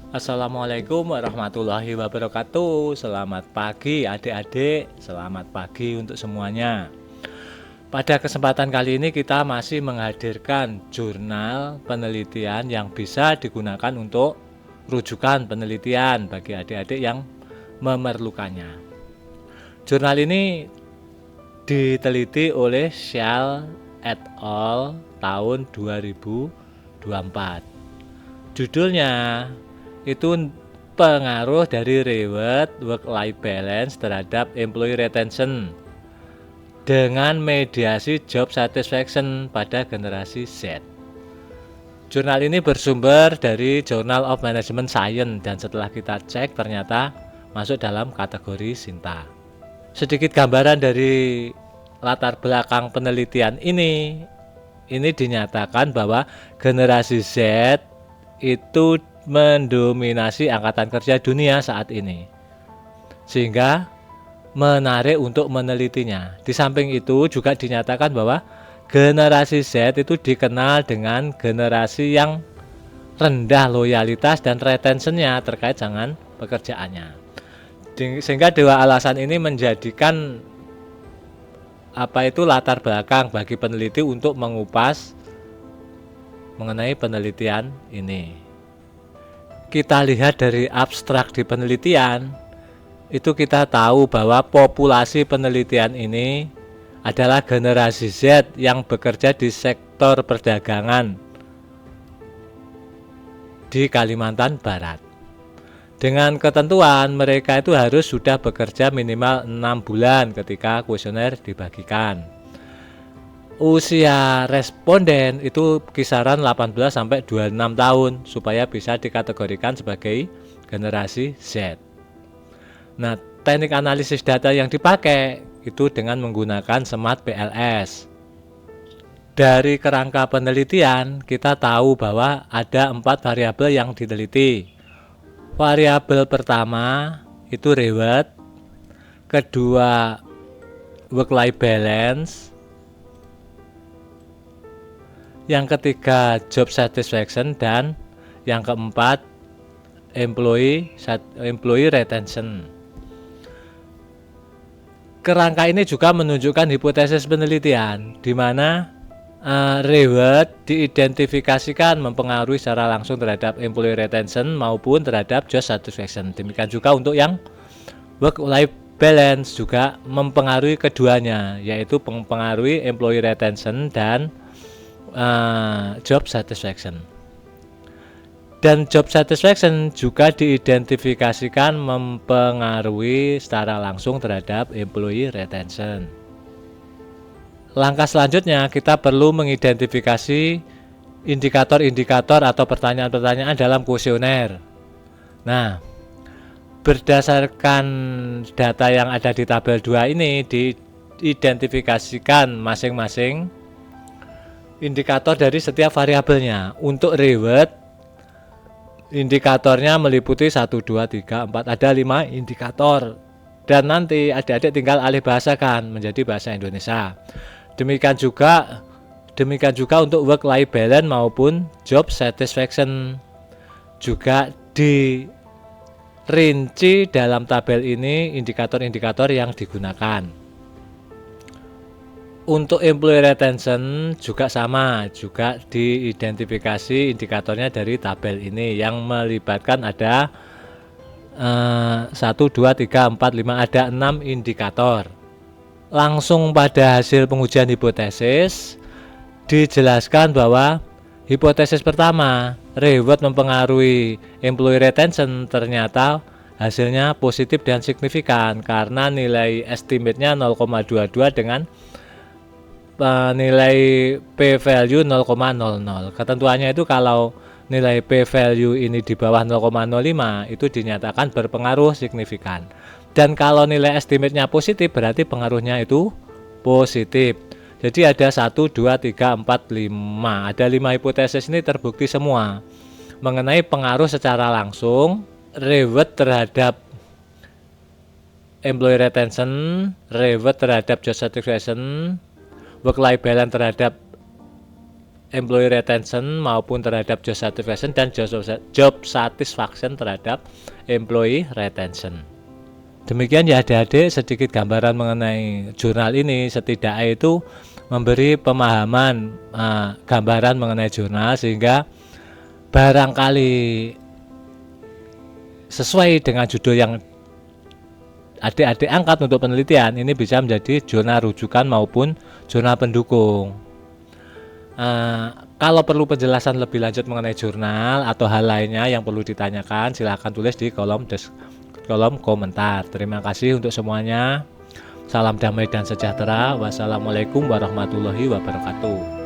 Assalamualaikum warahmatullahi wabarakatuh. Selamat pagi adik-adik, selamat pagi untuk semuanya. Pada kesempatan kali ini kita masih menghadirkan jurnal penelitian yang bisa digunakan untuk rujukan penelitian bagi adik-adik yang memerlukannya. Jurnal ini diteliti oleh Shell et al. Tahun 2024. Judulnya itu pengaruh dari reward work-life balance terhadap employee retention dengan mediasi job satisfaction pada generasi Z. Jurnal ini bersumber dari Journal of Management Science dan setelah kita cek ternyata masuk dalam kategori Sinta. Sedikit gambaran dari latar belakang penelitian ini dinyatakan bahwa generasi Z itu mendominasi angkatan kerja dunia saat ini, sehingga menarik untuk menelitinya. Di samping itu juga dinyatakan bahwa generasi Z itu dikenal dengan generasi yang rendah loyalitas dan retentionnya terkait dengan pekerjaannya. Sehingga dua alasan ini menjadikan latar belakang bagi peneliti untuk mengupas mengenai penelitian ini. Kita lihat dari abstrak di penelitian, itu kita tahu bahwa populasi penelitian ini adalah generasi Z yang bekerja di sektor perdagangan di Kalimantan Barat. Dengan ketentuan mereka itu harus sudah bekerja minimal 6 bulan ketika kuesioner dibagikan. Usia responden itu kisaran 18 sampai 26 tahun supaya bisa dikategorikan sebagai generasi Z. Nah, teknik analisis data yang dipakai itu dengan menggunakan Smart BLS. Dari kerangka penelitian, kita tahu bahwa ada 4 variabel yang diteliti. Variabel pertama itu reward, kedua work-life balance, yang ketiga job satisfaction, dan yang keempat employee retention. Kerangka ini juga menunjukkan hipotesis penelitian di mana reward diidentifikasikan mempengaruhi secara langsung terhadap employee retention maupun terhadap job satisfaction. Demikian juga untuk yang work-life balance juga mempengaruhi keduanya, yaitu mempengaruhi employee retention dan job satisfaction. Dan job satisfaction juga diidentifikasikan mempengaruhi secara langsung terhadap employee retention. Langkah selanjutnya kita perlu mengidentifikasi indikator-indikator atau pertanyaan-pertanyaan dalam kuesioner. Nah, berdasarkan data yang ada di tabel 2 ini diidentifikasikan masing-masing indikator dari setiap variabelnya. Untuk reward, indikatornya meliputi 1, 2, 3, 4, ada 5 indikator. Dan nanti adik-adik tinggal alih bahasakan menjadi bahasa Indonesia. Demikian juga untuk work-life balance maupun job satisfaction. Juga dirinci dalam tabel ini indikator-indikator yang digunakan. Untuk employee retention juga sama, juga diidentifikasi indikatornya dari tabel ini yang melibatkan ada 1, 2, 3, 4, 5, ada 6 indikator. Langsung pada hasil pengujian hipotesis dijelaskan bahwa hipotesis pertama, reward mempengaruhi employee retention, ternyata hasilnya positif dan signifikan karena nilai estimate-nya 0,22 dengan nilai p-value 0,00. Ketentuannya itu kalau nilai p-value ini di bawah 0,05 itu dinyatakan berpengaruh signifikan. Dan kalau nilai estimate-nya positif berarti pengaruhnya itu positif. Jadi ada 1, 2, 3, 4, 5. Ada 5 hipotesis ini terbukti semua mengenai pengaruh secara langsung reward terhadap employee retention, reward terhadap job satisfaction, work-life balance terhadap employee retention maupun terhadap job satisfaction dan job satisfaction terhadap employee retention. Demikian ya adik-adik, sedikit gambaran mengenai jurnal ini, setidaknya itu memberi pemahaman gambaran mengenai jurnal sehingga barangkali sesuai dengan judul yang adik-adik angkat untuk penelitian, ini bisa menjadi jurnal rujukan maupun jurnal pendukung. Kalau perlu penjelasan lebih lanjut mengenai jurnal atau hal lainnya yang perlu ditanyakan, silahkan tulis di kolom komentar. Terima kasih untuk semuanya. Salam damai dan sejahtera. Wassalamualaikum warahmatullahi wabarakatuh.